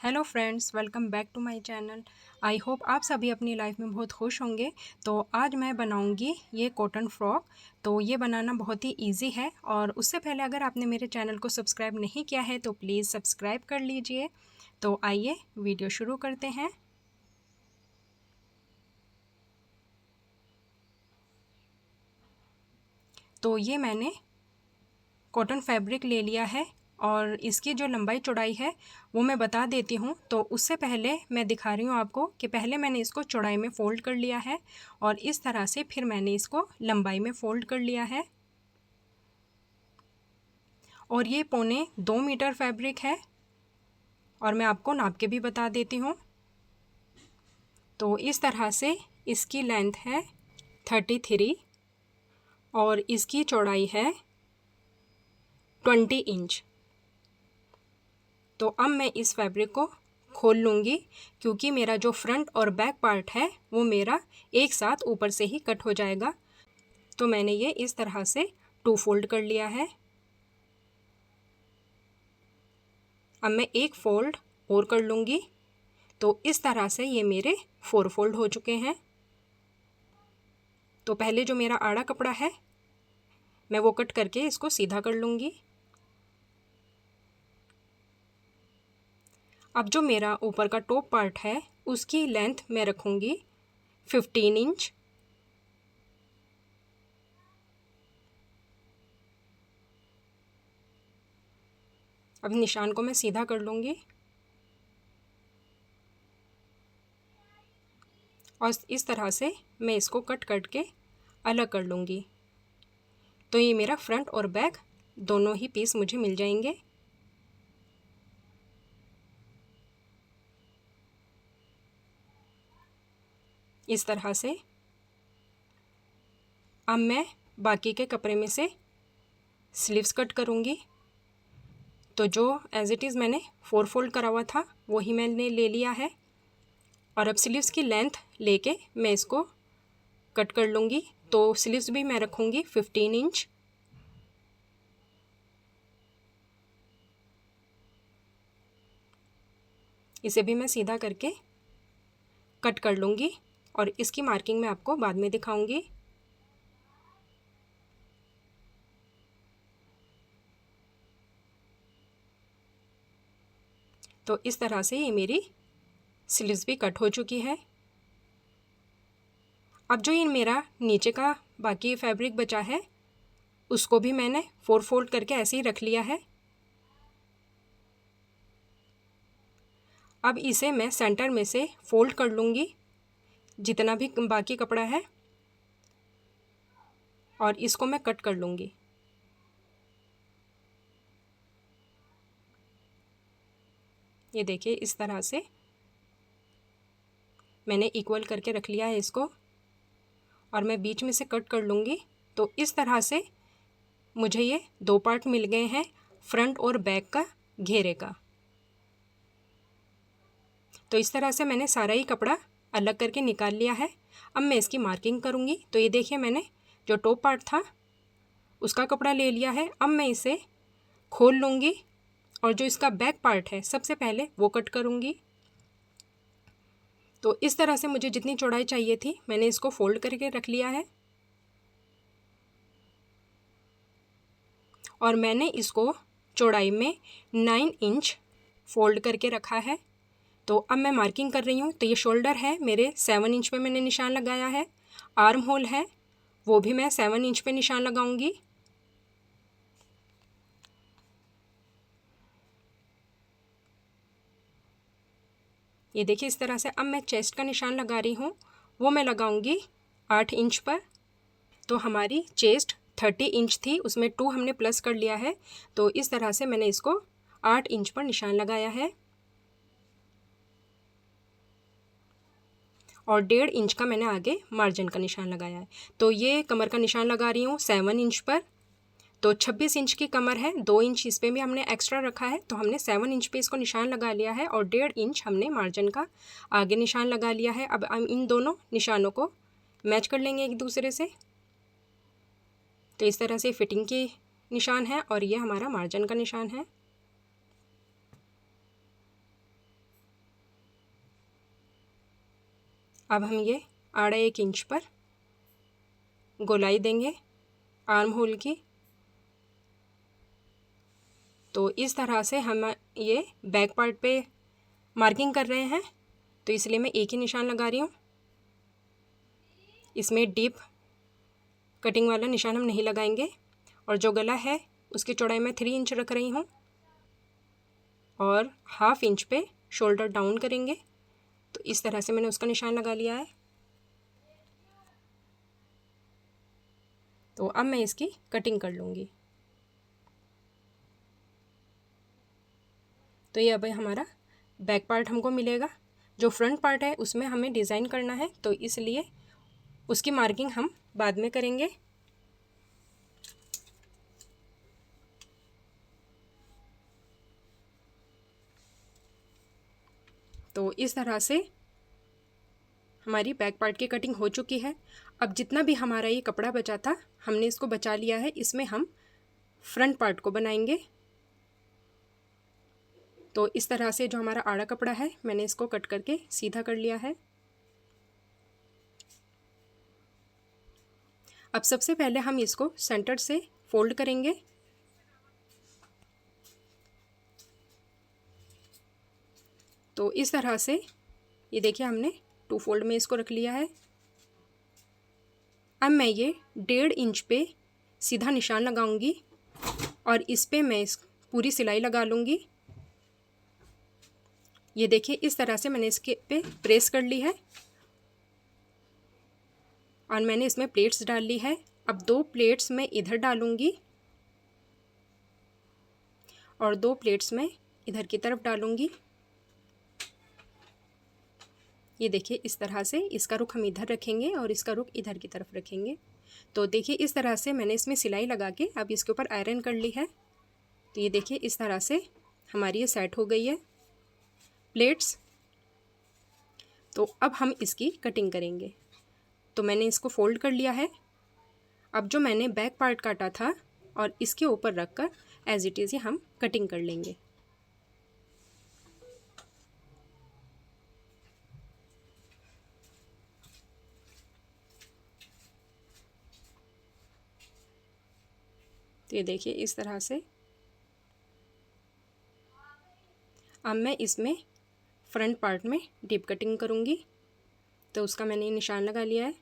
Hello friends, welcome back to my channel. I hope आप सभी अपनी लाइफ में बहुत खुश होंगे। तो आज मैं बनाऊंगी ये कॉटन फ्रॉक। तो ये बनाना बहुत ही इजी है, और उससे पहले अगर आपने मेरे चैनल को सब्सक्राइब नहीं किया है तो प्लीज़ सब्सक्राइब कर लीजिए। तो आइए वीडियो शुरू करते हैं। तो ये मैंने कॉटन फैब्रिक ले लिया है, और इसकी जो लंबाई चौड़ाई है वो मैं बता देती हूँ। तो उससे पहले मैं दिखा रही हूँ आपको कि पहले मैंने इसको चौड़ाई में फ़ोल्ड कर लिया है, और इस तरह से फिर मैंने इसको लंबाई में फ़ोल्ड कर लिया है। और ये 2.25 मीटर फैब्रिक है, और मैं आपको नाप के भी बता देती हूँ। तो इस तरह से इसकी लेंथ है 33, और इसकी चौड़ाई है 20 इंच। तो अब मैं इस फैब्रिक को खोल लूँगी, क्योंकि मेरा जो फ्रंट और बैक पार्ट है वो मेरा एक साथ ऊपर से ही कट हो जाएगा। तो मैंने ये इस तरह से 2 फोल्ड कर लिया है। अब मैं एक फ़ोल्ड और कर लूँगी। तो इस तरह से ये मेरे 4 फोल्ड हो चुके हैं। तो पहले जो मेरा आड़ा कपड़ा है मैं वो कट करके इसको सीधा कर लूँगी। अब जो मेरा ऊपर का टॉप पार्ट है उसकी लेंथ मैं रखूँगी 15 इंच। अब निशान को मैं सीधा कर लूँगी, और इस तरह से मैं इसको कट के अलग कर लूँगी। तो ये मेरा फ्रंट और बैक दोनों ही पीस मुझे मिल जाएंगे। इस तरह से अब मैं बाकी के कपड़े में से स्लीव्स कट करूँगी। तो जो एज़ इट इज़ मैंने 4 फोल्ड करा हुआ था वही मैंने ले लिया है, और अब स्लीव्स की लेंथ लेके मैं इसको कट कर लूँगी। तो स्लीव्स भी मैं रखूँगी 15 इंच। इसे भी मैं सीधा करके कट कर लूँगी, और इसकी मार्किंग मैं आपको बाद में दिखाऊँगी। तो इस तरह से ये मेरी स्लीव्स भी कट हो चुकी है। अब जो ये मेरा नीचे का बाकी फैब्रिक बचा है उसको भी मैंने 4 फोल्ड करके ऐसे ही रख लिया है। अब इसे मैं सेंटर में से फोल्ड कर लूँगी जितना भी बाकी कपड़ा है, और इसको मैं कट कर लूँगी। ये देखिए इस तरह से मैंने इक्वल करके रख लिया है इसको, और मैं बीच में से कट कर लूँगी। तो इस तरह से मुझे ये 2 पार्ट मिल गए हैं, फ्रंट और बैक का घेरे का। तो इस तरह से मैंने सारा ही कपड़ा अलग करके निकाल लिया है। अब मैं इसकी मार्किंग करूँगी। तो ये देखिए मैंने जो टॉप पार्ट था उसका कपड़ा ले लिया है। अब मैं इसे खोल लूँगी, और जो इसका बैक पार्ट है सबसे पहले वो कट करूँगी। तो इस तरह से मुझे जितनी चौड़ाई चाहिए थी मैंने इसको फोल्ड करके रख लिया है, और मैंने इसको चौड़ाई में 9 इंच फोल्ड करके रखा है। तो अब मैं मार्किंग कर रही हूँ। तो ये शोल्डर है मेरे 7 इंच पे मैंने निशान लगाया है। आर्म होल है वो भी मैं 7 इंच पे निशान लगाऊंगी। ये देखिए इस तरह से। अब मैं चेस्ट का निशान लगा रही हूँ, वो मैं लगाऊंगी 8 इंच पर। तो हमारी चेस्ट 30 इंच थी, उसमें 2 हमने प्लस कर लिया है। तो इस तरह से मैंने इसको 8 इंच पर निशान लगाया है, और 1.5 इंच का मैंने आगे मार्जिन का निशान लगाया है। तो ये कमर का निशान लगा रही हूँ 7 इंच पर। तो 26 इंच की कमर है, 2 इंच इस पर भी हमने एक्स्ट्रा रखा है, तो हमने 7 इंच पे इसको निशान लगा लिया है, और 1.5 इंच हमने मार्जिन का आगे निशान लगा लिया है। अब हम इन दोनों निशानों को मैच कर लेंगे एक दूसरे से। तो इस तरह से फिटिंग की निशान है, और ये हमारा मार्जिन का निशान है। अब हम ये 1.5 इंच पर गोलाई देंगे आर्म होल की। तो इस तरह से हम ये बैक पार्ट पे मार्किंग कर रहे हैं, तो इसलिए मैं एक ही निशान लगा रही हूँ। इसमें डीप कटिंग वाला निशान हम नहीं लगाएंगे। और जो गला है उसकी चौड़ाई मैं 3 इंच रख रही हूँ और 1/2 इंच पे शोल्डर डाउन करेंगे। तो इस तरह से मैंने उसका निशान लगा लिया है। तो अब मैं इसकी कटिंग कर लूँगी। तो ये अब हमारा बैक पार्ट हमको मिलेगा। जो फ्रंट पार्ट है उसमें हमें डिज़ाइन करना है, तो इसलिए उसकी मार्किंग हम बाद में करेंगे। तो इस तरह से हमारी बैक पार्ट की कटिंग हो चुकी है। अब जितना भी हमारा ये कपड़ा बचा था हमने इसको बचा लिया है। इसमें हम फ्रंट पार्ट को बनाएंगे। तो इस तरह से जो हमारा आड़ा कपड़ा है मैंने इसको कट करके सीधा कर लिया है। अब सबसे पहले हम इसको सेंटर से फोल्ड करेंगे। तो इस तरह से ये देखिए हमने 2 फोल्ड में इसको रख लिया है। अब मैं ये 1.5 इंच पे सीधा निशान लगाऊंगी और इस पे मैं इस पूरी सिलाई लगा लूँगी। ये देखिए इस तरह से मैंने इसके पे प्रेस कर ली है और मैंने इसमें प्लेट्स डाल ली है। अब 2 प्लेट्स मैं इधर डालूँगी और 2 प्लेट्स मैं इधर की तरफ डालूँगी। ये देखिए इस तरह से इसका रुख हम इधर रखेंगे और इसका रुख इधर की तरफ रखेंगे। तो देखिए इस तरह से मैंने इसमें सिलाई लगा के अब इसके ऊपर आयरन कर ली है। तो ये देखिए इस तरह से हमारी ये सेट हो गई है प्लेट्स। तो अब हम इसकी कटिंग करेंगे। तो मैंने इसको फोल्ड कर लिया है। अब जो मैंने बैक पार्ट काटा था और इसके ऊपर रख कर एज इट इज़ हम कटिंग कर लेंगे। तो ये देखिए इस तरह से अब मैं इसमें फ्रंट पार्ट में डीप कटिंग करूँगी। तो उसका मैंने निशान लगा लिया है।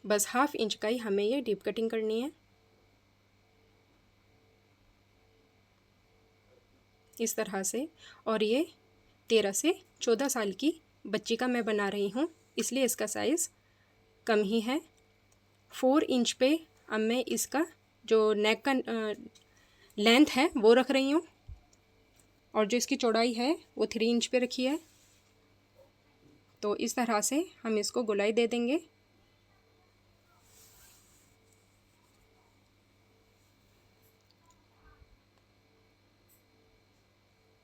बस 1/2 इंच का ही हमें ये डीप कटिंग करनी है। इस तरह से। और ये 13 से 14 साल की बच्ची का मैं बना रही हूँ, इसलिए इसका साइज़ कम ही है। 4 इंच पे अब मैं इसका जो नेक का लेंथ है वो रख रही हूँ और जो इसकी चौड़ाई है वो 3 इंच पे रखी है। तो इस तरह से हम इसको गोलाई दे देंगे।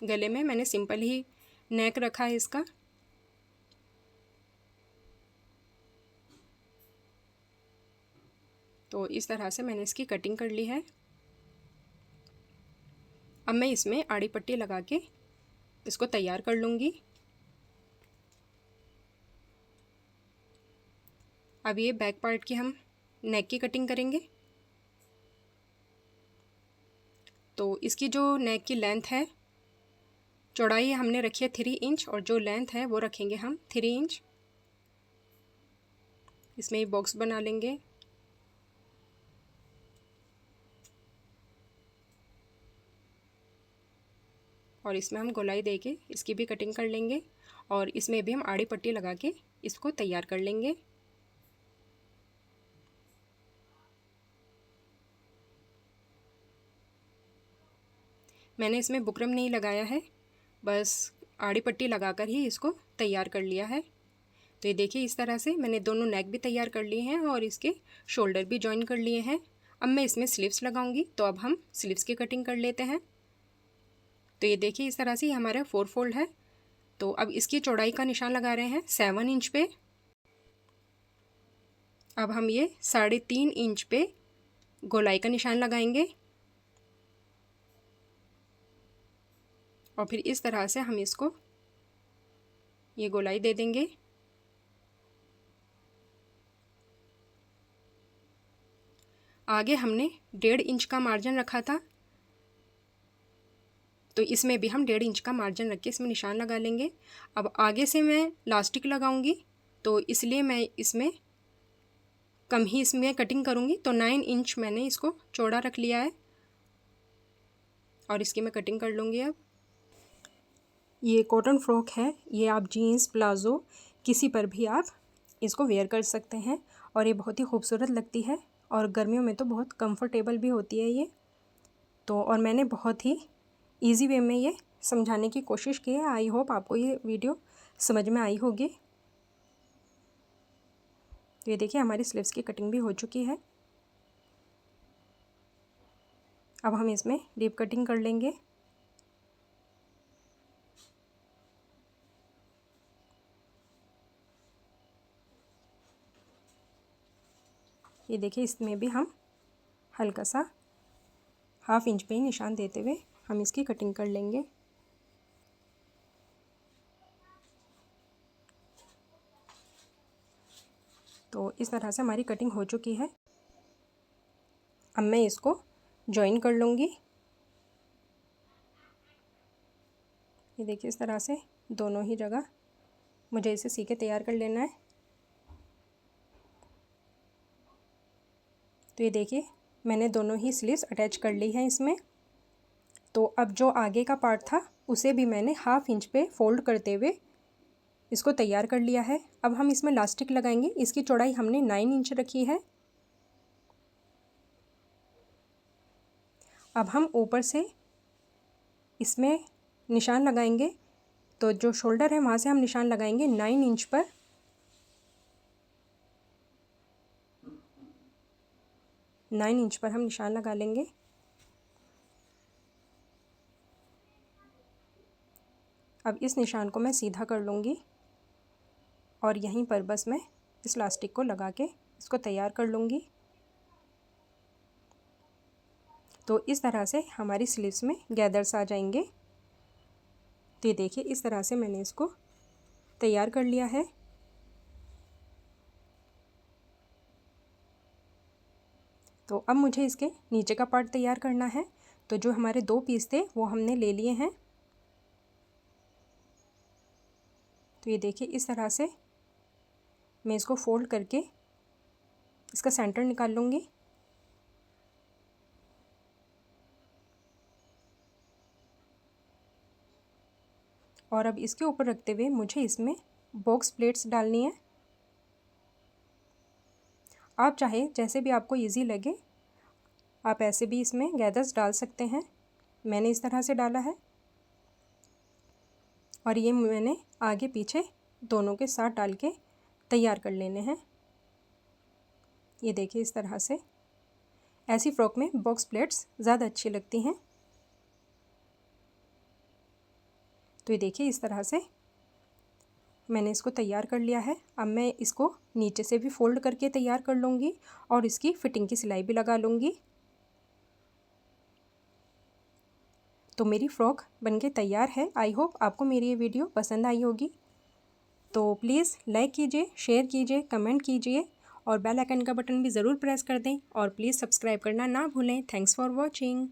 गले में मैंने सिंपल ही नेक रखा है इसका। तो इस तरह से मैंने इसकी कटिंग कर ली है। अब मैं इसमें आड़ी पट्टी लगा के इसको तैयार कर लूँगी। अब ये बैक पार्ट की हम नेक की कटिंग करेंगे। तो इसकी जो नेक की लेंथ है, चौड़ाई हमने रखी है 3 इंच और जो लेंथ है वो रखेंगे हम 3 इंच। इसमें बॉक्स बना लेंगे। और इसमें हम गोलाई देके इसकी भी कटिंग कर लेंगे और इसमें भी हम आड़ी पट्टी लगा के इसको तैयार कर लेंगे। मैंने इसमें बुकरम नहीं लगाया है, बस आड़ी पट्टी लगाकर ही इसको तैयार कर लिया है। तो ये देखिए इस तरह से मैंने दोनों नेक भी तैयार कर लिए हैं और इसके शोल्डर भी जॉइन कर लिए हैं। अब मैं इसमें स्लीव्स लगाऊंगी, तो अब हम स्लीव्स की कटिंग कर लेते हैं। तो ये देखिए इस तरह से हमारा 4 फोल्ड है। तो अब इसकी चौड़ाई का निशान लगा रहे हैं 7 इंच पे। अब हम ये 3.5 इंच पे गोलाई का निशान लगाएंगे और फिर इस तरह से हम इसको ये गोलाई दे देंगे। आगे हमने 1.5 इंच का मार्जिन रखा था, तो इसमें भी हम 1.5 इंच का मार्जिन रख के इसमें निशान लगा लेंगे। अब आगे से मैं लास्टिक लगाऊंगी, तो इसलिए मैं इसमें कम ही इसमें कटिंग करूंगी। तो 9 इंच मैंने इसको चौड़ा रख लिया है और इसकी मैं कटिंग कर लूँगी। अब ये कॉटन फ्रॉक है, ये आप जीन्स प्लाज़ो किसी पर भी आप इसको वेयर कर सकते हैं और ये बहुत ही खूबसूरत लगती है और गर्मियों में तो बहुत कंफर्टेबल भी होती है ये। तो और मैंने बहुत ही इजी वे में ये समझाने की कोशिश की है। आई होप आपको ये वीडियो समझ में आई होगी। तो ये देखिए हमारी स्लीव्स की कटिंग भी हो चुकी है। अब हम इसमें डीप कटिंग कर लेंगे। ये देखिए इसमें भी हम हल्का सा 1/2 इंच पे ही निशान देते हुए हम इसकी कटिंग कर लेंगे। तो इस तरह से हमारी कटिंग हो चुकी है। अब मैं इसको जॉइन कर लूँगी। ये देखिए इस तरह से दोनों ही जगह मुझे इसे सी के तैयार कर लेना है। तो ये देखिए मैंने दोनों ही स्लीव्स अटैच कर ली हैं इसमें। तो अब जो आगे का पार्ट था उसे भी मैंने 1/2 इंच पे फोल्ड करते हुए इसको तैयार कर लिया है। अब हम इसमें लास्टिक लगाएंगे। इसकी चौड़ाई हमने 9 इंच रखी है। अब हम ऊपर से इसमें निशान लगाएंगे। तो जो शोल्डर है वहाँ से हम निशान लगाएंगे 9 इंच पर। नाइन इंच पर हम निशान लगा लेंगे। अब इस निशान को मैं सीधा कर लूँगी और यहीं पर बस मैं इस लास्टिक को लगा के इसको तैयार कर लूँगी। तो इस तरह से हमारी स्लीव्स में गैदर्स आ जाएंगे। तो ये देखिए इस तरह से मैंने इसको तैयार कर लिया है। तो अब मुझे इसके नीचे का पार्ट तैयार करना है। तो जो हमारे 2 पीस थे वो हमने ले लिए हैं। तो ये देखिए इस तरह से मैं इसको फोल्ड करके इसका सेंटर निकाल लूँगी। और अब इसके ऊपर रखते हुए मुझे इसमें बॉक्स प्लेट्स डालनी है। आप चाहे जैसे भी आपको इजी लगे आप ऐसे भी इसमें गैदर्स डाल सकते हैं। मैंने इस तरह से डाला है और ये मैंने आगे पीछे दोनों के साथ डाल के तैयार कर लेने हैं। ये देखिए इस तरह से ऐसी फ्रॉक में बॉक्स प्लेट्स ज़्यादा अच्छी लगती हैं। तो ये देखिए इस तरह से मैंने इसको तैयार कर लिया है। अब मैं इसको नीचे से भी फोल्ड करके तैयार कर लूँगी और इसकी फिटिंग की सिलाई भी लगा लूँगी। तो मेरी फ़्रॉक बनके तैयार है। आई होप आपको मेरी ये वीडियो पसंद आई होगी। तो प्लीज़ लाइक कीजिए, शेयर कीजिए, कमेंट कीजिए और बेल आइकन का बटन भी ज़रूर प्रेस कर दें और प्लीज़ सब्सक्राइब करना ना भूलें। Thanks for watching.